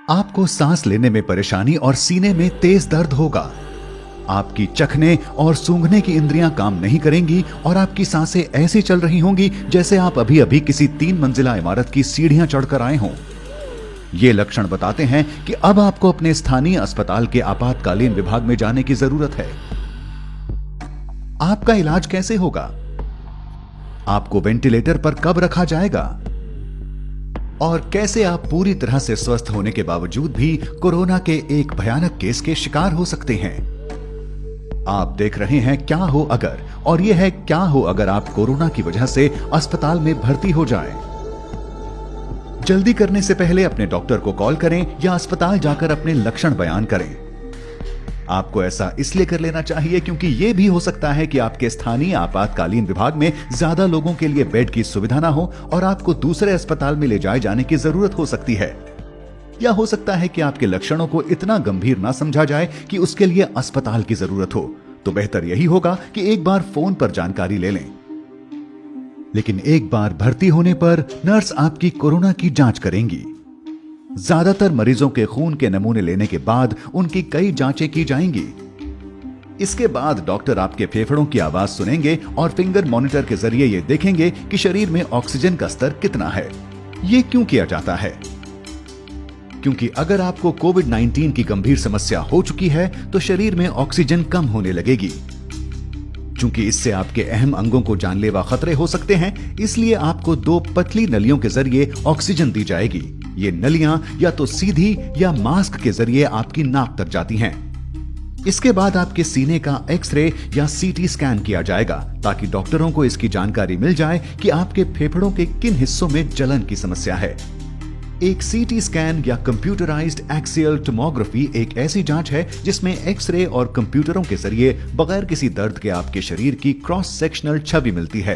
आपको सांस लेने में परेशानी और सीने में तेज दर्द होगा। आपकी चखने और सूंघने की इंद्रियां काम नहीं करेंगी और आपकी सांसें ऐसी चल रही होंगी जैसे आप अभी अभी किसी 3 मंजिला इमारत की सीढ़ियां चढ़कर आए हों। ये लक्षण बताते हैं कि अब आपको अपने स्थानीय अस्पताल के आपातकालीन विभाग में जाने की जरूरत है। आपका इलाज कैसे होगा? आपको वेंटिलेटर पर कब रखा जाएगा? और कैसे आप पूरी तरह से स्वस्थ होने के बावजूद भी कोरोना के एक भयानक केस के शिकार हो सकते हैं। आप देख रहे हैं क्या हो अगर, और यह है क्या हो अगर आप कोरोना की वजह से अस्पताल में भर्ती हो जाएं। जल्दी करने से पहले अपने डॉक्टर को कॉल करें या अस्पताल जाकर अपने लक्षण बयान करें। आपको ऐसा इसलिए कर लेना चाहिए क्योंकि यह भी हो सकता है कि आपके स्थानीय आपातकालीन विभाग में ज्यादा लोगों के लिए बेड की सुविधा ना हो और आपको दूसरे अस्पताल में ले जाए जाने की जरूरत हो सकती है। या हो सकता है कि आपके लक्षणों को इतना गंभीर ना समझा जाए कि उसके लिए अस्पताल की जरूरत हो। तो बेहतर यही होगा कि एक बार फोन पर जानकारी ले लें। लेकिन एक बार भर्ती होने पर नर्स आपकी कोरोना की जांच करेंगी। ज्यादातर मरीजों के खून के नमूने लेने के बाद उनकी कई जांचें की जाएंगी। इसके बाद डॉक्टर आपके फेफड़ों की आवाज सुनेंगे और फिंगर मॉनिटर के जरिए ये देखेंगे कि शरीर में ऑक्सीजन का स्तर कितना है। ये क्यों किया जाता है? क्योंकि अगर आपको कोविड-19 की गंभीर समस्या हो चुकी है तो शरीर में ऑक्सीजन कम होने लगेगी। चूंकि इससे आपके अहम अंगों को जानलेवा खतरे हो सकते हैं, इसलिए आपको 2 पतली नलियों के जरिए ऑक्सीजन दी जाएगी। ये नलियां या तो सीधी या मास्क के जरिए आपकी नाक तक जाती हैं। इसके बाद आपके सीने का एक्सरे या सीटी स्कैन किया जाएगा ताकि डॉक्टरों को इसकी जानकारी मिल जाए कि आपके फेफड़ों के किन हिस्सों में जलन की समस्या है। एक सीटी स्कैन या कंप्यूटराइज्ड एक्सियल टोमोग्राफी एक ऐसी जांच है जिसमें एक्सरे और कंप्यूटरों के जरिए बगैर किसी दर्द के आपके शरीर की क्रॉस सेक्शनल छवि मिलती है।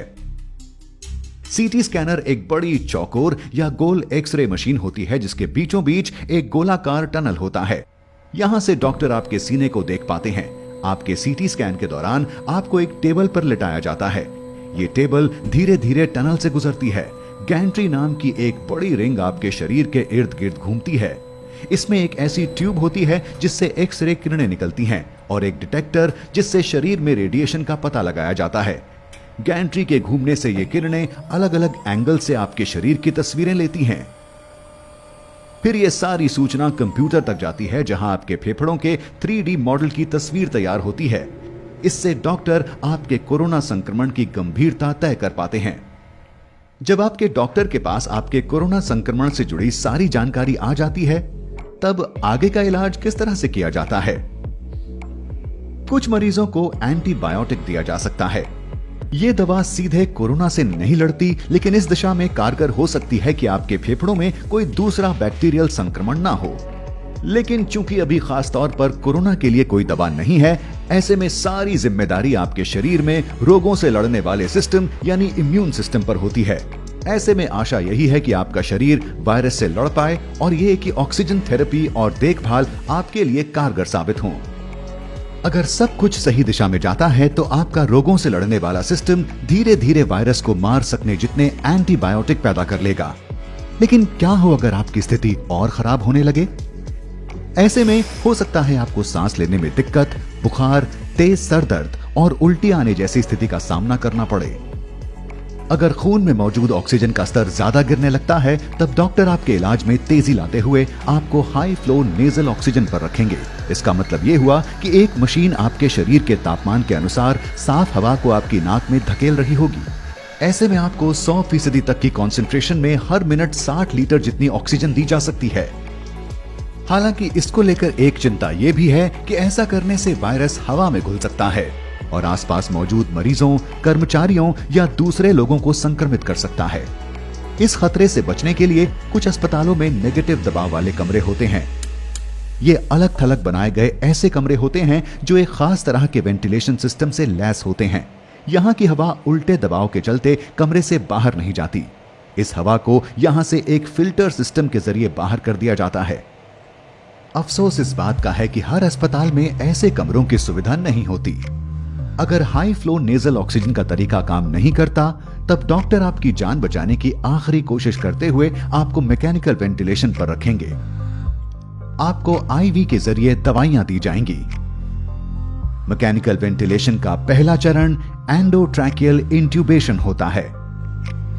सीटी स्कैनर एक बड़ी चौकोर या गोल एक्सरे मशीन होती है जिसके बीचों बीच एक गोलाकार टनल होता है। यहां से डॉक्टर आपके सीने को देख पाते हैं। आपके सीटी स्कैन के दौरान आपको एक टेबल पर लिटाया जाता है। ये टेबल धीरे धीरे टनल से गुजरती है। गैंट्री नाम की एक बड़ी रिंग आपके शरीर के इर्द गिर्द घूमती है। इसमें एक ऐसी ट्यूब होती है जिससे एक्सरे किरणें निकलती हैं और एक डिटेक्टर जिससे शरीर में रेडिएशन का पता लगाया जाता है। गैंट्री के घूमने से ये किरणें अलग अलग एंगल से आपके शरीर की तस्वीरें लेती हैं। फिर ये सारी सूचना कंप्यूटर तक जाती है जहां आपके फेफड़ों के 3D मॉडल की तस्वीर तैयार होती है। इससे डॉक्टर आपके कोरोना संक्रमण की गंभीरता तय कर पाते हैं। जब आपके डॉक्टर के पास आपके कोरोना संक्रमण से जुड़ी सारी जानकारी आ जाती है, तब आगे का इलाज किस तरह से किया जाता है? कुछ मरीजों को एंटीबायोटिक दिया जा सकता है। यह दवा सीधे कोरोना से नहीं लड़ती, लेकिन इस दिशा में कारगर हो सकती है कि आपके फेफड़ों में कोई दूसरा बैक्टीरियल संक्रमण ना हो। लेकिन चूंकि अभी खास तौर पर कोरोना के लिए कोई दवा नहीं है, ऐसे में सारी जिम्मेदारी आपके शरीर में रोगों से लड़ने वाले सिस्टम यानी इम्यून सिस्टम पर होती है। ऐसे में आशा यही है कि आपका शरीर वायरस से लड़ पाए और ये कि ऑक्सीजन थेरेपी और देखभाल आपके लिए कारगर साबित हों। अगर सब कुछ सही दिशा में जाता है तो आपका रोगों से लड़ने वाला सिस्टम धीरे धीरे वायरस को मार सकने जितने एंटीबायोटिक पैदा कर लेगा। लेकिन क्या हो अगर आपकी स्थिति और खराब होने लगे? ऐसे में हो सकता है आपको सांस लेने में दिक्कत, बुखार, तेज सर दर्द और उल्टी आने जैसी स्थिति का सामना करना पड़े। अगर खून में मौजूद ऑक्सीजन का स्तर ज्यादा गिरने लगता है, तब डॉक्टर आपके इलाज में तेजी लाते हुए आपको हाई फ्लो नेजल ऑक्सीजन पर रखेंगे। इसका मतलब ये हुआ कि एक मशीन आपके शरीर के तापमान के अनुसार साफ हवा को आपकी नाक में धकेल रही होगी। ऐसे में आपको 100% तक की कॉन्सेंट्रेशन में हर मिनट 60 लीटर जितनी ऑक्सीजन दी जा सकती है। हालांकि इसको लेकर एक चिंता यह भी है कि ऐसा करने से वायरस हवा में घुल सकता है और आसपास मौजूद मरीजों, कर्मचारियों या दूसरे लोगों को संक्रमित कर सकता है। इस खतरे से बचने के लिए कुछ अस्पतालों में नेगेटिव दबाव वाले कमरे होते हैं। ये अलग थलग बनाए गए ऐसे कमरे होते हैं जो एक खास तरह के वेंटिलेशन सिस्टम से लैस होते हैं। यहाँ की हवा उल्टे दबाव के चलते कमरे से बाहर नहीं जाती। इस हवा को यहाँ से एक फिल्टर सिस्टम के जरिए बाहर कर दिया जाता है। अफसोस इस बात का है कि हर अस्पताल में ऐसे कमरों की सुविधा नहीं होती। अगर हाई फ्लो नेजल ऑक्सीजन का तरीका काम नहीं करता, तब डॉक्टर आपकी जान बचाने की आखिरी कोशिश करते हुए आपको मैकेनिकल वेंटिलेशन पर रखेंगे। आपको आईवी के जरिए दवाइयां दी जाएंगी। मैकेनिकल वेंटिलेशन का पहला चरण एंडोट्रैकियल इंट्यूबेशन होता है।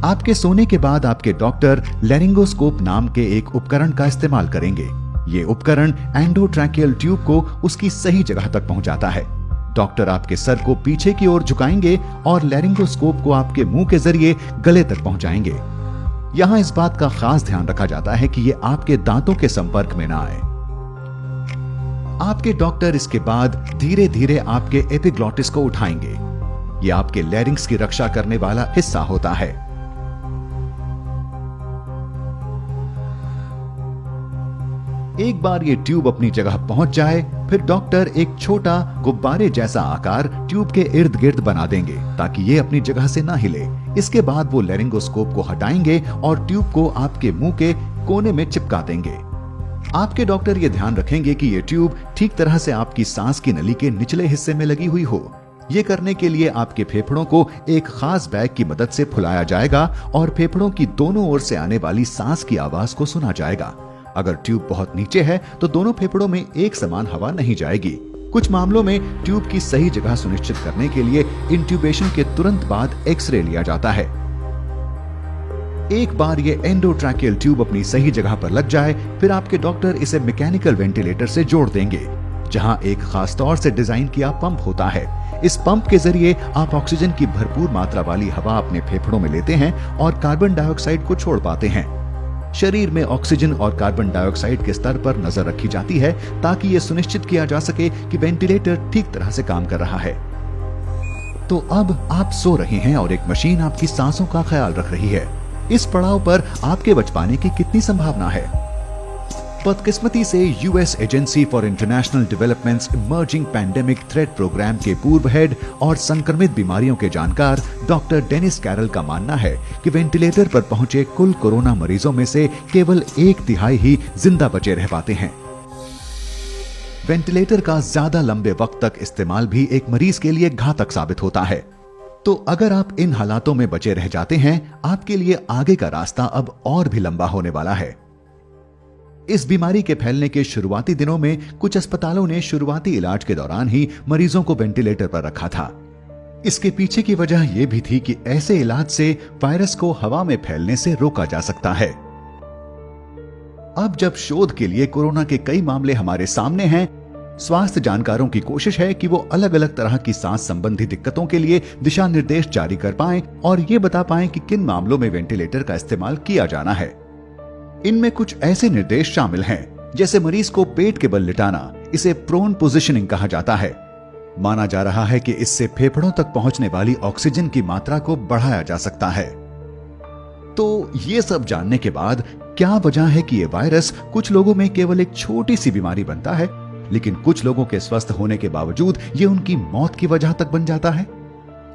आपके सोने के बाद आपके डॉक्टर लैरिंगोस्कोप नाम के एक उपकरण का इस्तेमाल करेंगे। ये उपकरण एंडोट्रैकियल ट्यूब को उसकी सही जगह तक पहुंचाता है। डॉक्टर आपके सर को पीछे की ओर झुकाएंगे और लैरिंगोस्कोप को आपके मुंह के जरिए गले तक पहुंचाएंगे। यहां इस बात का खास ध्यान रखा जाता है कि ये आपके दांतों के संपर्क में ना आए। आपके डॉक्टर इसके बाद धीरे धीरे आपके एपिग्लॉटिस को उठाएंगे। ये आपके लैरिंग्स की रक्षा करने वाला हिस्सा होता है। एक बार ये ट्यूब अपनी जगह पहुंच जाए, फिर डॉक्टर एक छोटा गुब्बारे जैसा आकार ट्यूब के इर्द गिर्द बना देंगे ताकि ये अपनी जगह से ना हिले। इसके बाद वो लैरिंगोस्कोप को हटाएंगे और ट्यूब को आपके मुंह के कोने में चिपका देंगे। आपके डॉक्टर ये ध्यान रखेंगे कि ये ट्यूब ठीक तरह से आपकी सांस की नली के निचले हिस्से में लगी हुई हो। ये करने के लिए आपके फेफड़ों को एक खास बैग की मदद से फुलाया जाएगा और फेफड़ों की दोनों ओर से आने वाली सांस की आवाज को सुना जाएगा। अगर ट्यूब बहुत नीचे है तो दोनों फेफड़ों में एक समान हवा नहीं जाएगी। कुछ मामलों में ट्यूब की सही जगह सुनिश्चित करने के लिए इंट्यूबेशन के तुरंत बाद एक्सरे लिया जाता है। एक बार ये एंडोट्रैकियल ट्यूब अपनी सही जगह पर लग जाए, फिर आपके डॉक्टर इसे मैकेनिकल वेंटिलेटर से जोड़ देंगे, जहां एक खास तौर से डिजाइन किया पंप होता है। इस पंप के जरिए आप ऑक्सीजन की भरपूर मात्रा वाली हवा अपने फेफड़ों में लेते हैं और कार्बन डाइऑक्साइड को छोड़ पाते हैं। शरीर में ऑक्सीजन और कार्बन डाइऑक्साइड के स्तर पर नजर रखी जाती है ताकि यह सुनिश्चित किया जा सके कि वेंटिलेटर ठीक तरह से काम कर रहा है। तो अब आप सो रहे हैं और एक मशीन आपकी सांसों का ख्याल रख रही है। इस पड़ाव पर आपके बच पाने की कितनी संभावना है? बदकिस्मती से US agency for international developments emerging pandemic threat programme के पूर्व हेड और संक्रमित बीमारियों के जानकार डॉक्टर डेनिस कैरल का मानना है कि वेंटिलेटर पर पहुंचे कुल कोरोना मरीजों में से केवल 1/3 ही जिंदा बचे रह पाते हैं। वेंटिलेटर का ज्यादा लंबे वक्त तक इस्तेमाल भी एक मरीज के लिए घातक साबित होता है। तो अगर आप इन हालातों में बचे रह जाते हैं, आपके लिए आगे का रास्ता अब और भी लंबा होने वाला है। इस बीमारी के फैलने के शुरुआती दिनों में कुछ अस्पतालों ने शुरुआती इलाज के दौरान ही मरीजों को वेंटिलेटर पर रखा था। इसके पीछे की वजह यह भी थी कि ऐसे इलाज से वायरस को हवा में फैलने से रोका जा सकता है। अब जब शोध के लिए कोरोना के कई मामले हमारे सामने हैं, स्वास्थ्य जानकारों की कोशिश है कि वो अलग अलग तरह की सांस संबंधी दिक्कतों के लिए दिशा निर्देश जारी कर पाएं और ये बता पाएं कि किन मामलों में वेंटिलेटर का इस्तेमाल किया जाना है। इनमें कुछ ऐसे निर्देश शामिल हैं, जैसे मरीज को पेट के बल लिटाना, इसे प्रोन पोजिशनिंग कहा जाता है। माना जा रहा है कि इससे फेफड़ों तक पहुंचने वाली ऑक्सीजन की मात्रा को बढ़ाया जा सकता है। तो ये सब जानने के बाद क्या वजह है कि ये वायरस कुछ लोगों में केवल एक छोटी सी बीमारी बनता है, लेकिन कुछ लोगों के स्वस्थ होने के बावजूद ये उनकी मौत की वजह तक बन जाता है?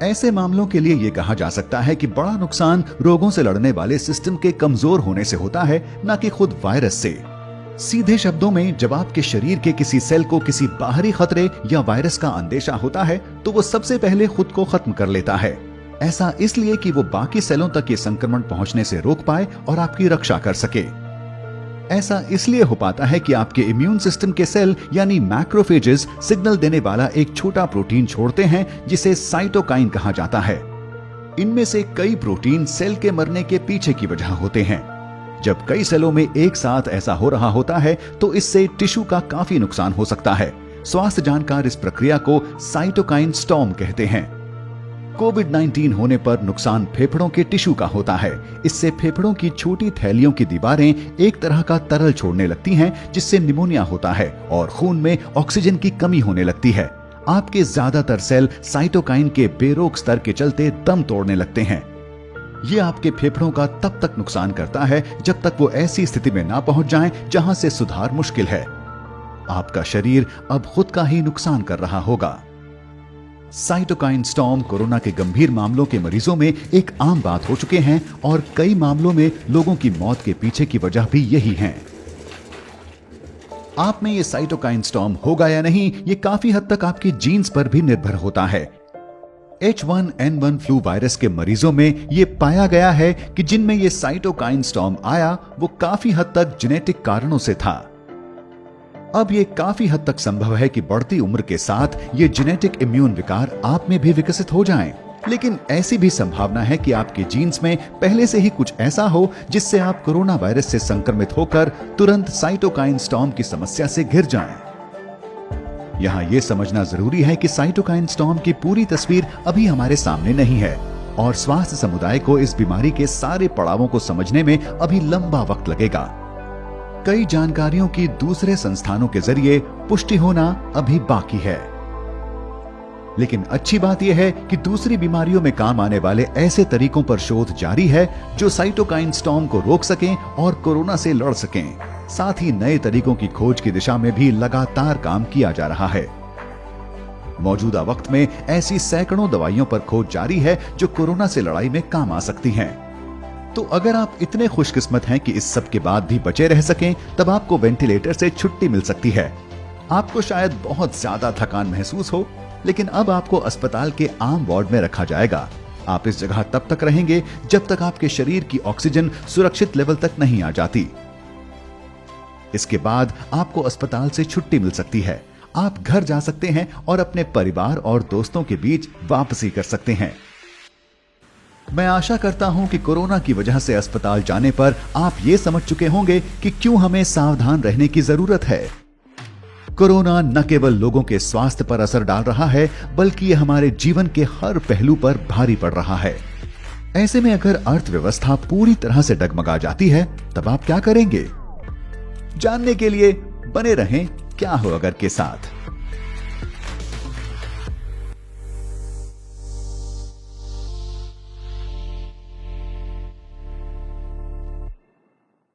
ऐसे मामलों के लिए यह कहा जा सकता है कि बड़ा नुकसान रोगों से लड़ने वाले सिस्टम के कमजोर होने से होता है, न कि खुद वायरस से। सीधे शब्दों में, जब आपके शरीर के किसी सेल को किसी बाहरी खतरे या वायरस का अंदेशा होता है, तो वो सबसे पहले खुद को खत्म कर लेता है। ऐसा इसलिए कि वो बाकी सेलों तक ये संक्रमण पहुंचने से रोक पाए और आपकी रक्षा कर सके। ऐसा इसलिए हो पाता है कि आपके इम्यून सिस्टम के सेल यानी मैक्रोफेजेस सिग्नल देने वाला एक छोटा प्रोटीन छोड़ते हैं जिसे साइटोकाइन कहा जाता है। इनमें से कई प्रोटीन सेल के मरने के पीछे की वजह होते हैं। जब कई सेलों में एक साथ ऐसा हो रहा होता है तो इससे टिश्यू का काफी नुकसान हो सकता है। स्वास्थ्य जानकार इस प्रक्रिया को साइटोकाइन स्टॉर्म कहते हैं। कोविड-19 होने पर नुकसान फेफड़ों के टिश्यू का होता है। इससे फेफड़ों की छोटी थैलियों की दीवारें एक तरह का तरल छोड़ने लगती हैं, जिससे निमोनिया होता है और खून में ऑक्सीजन की कमी होने लगती है। आपके ज्यादातर सेल साइटोकाइन के बेरोक स्तर के चलते दम तोड़ने लगते हैं। ये आपके फेफड़ों का तब तक नुकसान करता है जब तक वो ऐसी स्थिति में ना पहुंच जाएं जहां से सुधार मुश्किल है। आपका शरीर अब खुद का ही नुकसान कर रहा होगा। साइटोकाइन स्टॉर्म कोरोना के गंभीर मामलों के मरीजों में एक आम बात हो चुके हैं और कई मामलों में लोगों की मौत के पीछे की वजह भी यही है। आप में ये साइटोकाइन स्टॉर्म होगा या नहीं, ये काफी हद तक आपके जीन्स पर भी निर्भर होता है। H1N1 फ्लू वायरस के मरीजों में ये पाया गया है कि जिनमें ये साइटोकाइन स्टॉर्म आया वो काफी हद तक जेनेटिक कारणों से था। अब ये काफी हद तक संभव है कि बढ़ती उम्र के साथ ये जेनेटिक इम्यून विकार आप में भी विकसित हो जाएं। लेकिन ऐसी भी संभावना है कि आपके जीन्स में पहले से ही कुछ ऐसा हो जिससे आप कोरोना वायरस से संक्रमित होकर तुरंत साइटोकाइन स्टॉर्म की समस्या से घिर जाएं। यहाँ ये समझना जरूरी है कि साइटोकाइन स्टॉर्म की पूरी तस्वीर अभी हमारे सामने नहीं है और स्वास्थ्य समुदाय को इस बीमारी के सारे पड़ावों को समझने में अभी लंबा वक्त लगेगा। कई जानकारियों की दूसरे संस्थानों के जरिए पुष्टि होना अभी बाकी है। लेकिन अच्छी बात यह है कि दूसरी बीमारियों में काम आने वाले ऐसे तरीकों पर शोध जारी है जो साइटोकाइन स्टॉर्म को रोक सकें और कोरोना से लड़ सकें। साथ ही नए तरीकों की खोज की दिशा में भी लगातार काम किया जा रहा है। मौजूदा वक्त में ऐसी सैकड़ों दवाइयों पर खोज जारी है जो कोरोना से लड़ाई में काम आ सकती हैं। तो अगर आप इतने खुशकिस्मत हैं कि इस सब के बाद भी बचे रह सकें, तब आपको वेंटिलेटर से छुट्टी मिल सकती है। आपको शायद बहुत ज्यादा थकान महसूस हो, लेकिन अब आपको अस्पताल के आम वार्ड में रखा जाएगा। आप इस जगह तब तक रहेंगे जब तक आपके शरीर की ऑक्सीजन सुरक्षित लेवल तक नहीं आ जाती। इसके बाद आपको अस्पताल से छुट्टी मिल सकती है। आप घर जा सकते हैं और अपने परिवार और दोस्तों के बीच वापसी कर सकते हैं। मैं आशा करता हूं कि कोरोना की वजह से अस्पताल जाने पर आप ये समझ चुके होंगे कि क्यों हमें सावधान रहने की जरूरत है। कोरोना न केवल लोगों के स्वास्थ्य पर असर डाल रहा है, बल्कि ये हमारे जीवन के हर पहलू पर भारी पड़ रहा है। ऐसे में अगर अर्थव्यवस्था पूरी तरह से डगमगा जाती है, तब आप क्या करेंगे? जानने के लिए बने रहें क्या हो अगर के साथ।